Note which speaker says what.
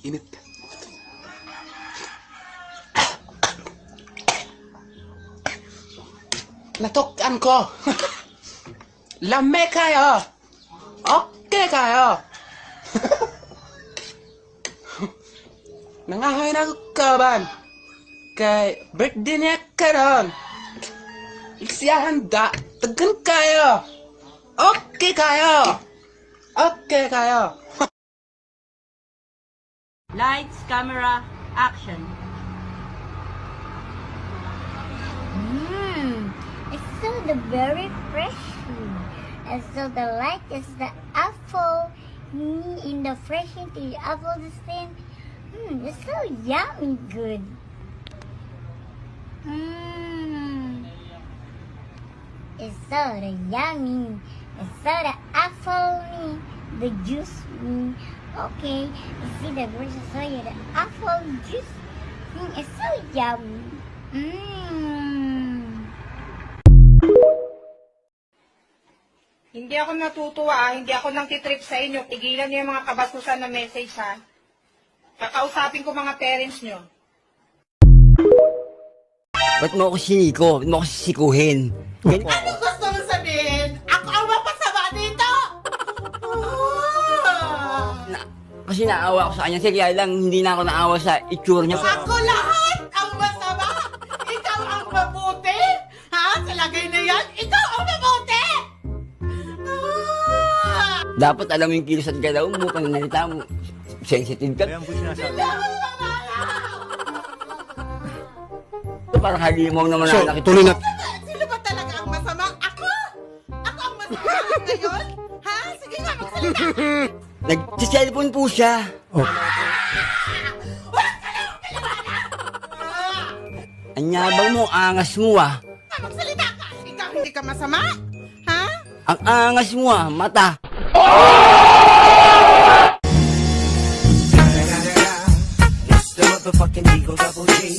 Speaker 1: Init. Natukan ko. Lame kayo. Okay kayo. Nangahain ako kaban. Kay birthday niya karon. Siya handa. Tagan kayo. Okay kayo. Okay kayo.
Speaker 2: Lights, camera, action.
Speaker 3: It's so the very fresh. And so the light is the apple. In the fresh into the apple the same. It's so yummy good. It's so the yummy. It's so the apple me. The juice me. Okay. You see the version so you the apple juice. It's so yummy.
Speaker 4: Hindi ako natutuwa, hindi ako nang titrip sa inyo. Tigilan niyo yung mga kabasusan na message, ha? Kakausapin ko mga parents niyo.
Speaker 5: Ba't mo ako siniko? Ba't mo ako sisikuhin?
Speaker 4: Anong gusto mo sabihin? Ako ang mapasama dito!
Speaker 5: Kasi naawa ako sa kanya. Sige, kaya lang hindi na ako naawa sa itsura niya.
Speaker 4: Ako lahat ang masama! Ikaw ang mabuti! Ha? Sa lagay na yan, ikaw ang mabuti!
Speaker 5: Dapat alam mo yung kilos at galaw mo, pananalita mo. Sensitive ka. Parang halimaw naman
Speaker 1: So,
Speaker 5: nakita.
Speaker 1: tuloy na.
Speaker 4: Sino ba talaga ang masama? Ako? Ako ang masama ngayon? Ha? Sige nga, magsalita!
Speaker 5: Nag-cellphone po siya.
Speaker 1: Oh.
Speaker 5: Anyabang mo, angas mo ah.
Speaker 4: Magsalita ka! Ikaw hindi ka masama? Ha?
Speaker 5: Ang angas mo ah, mata.
Speaker 6: It's the motherfucking Eagle Double G.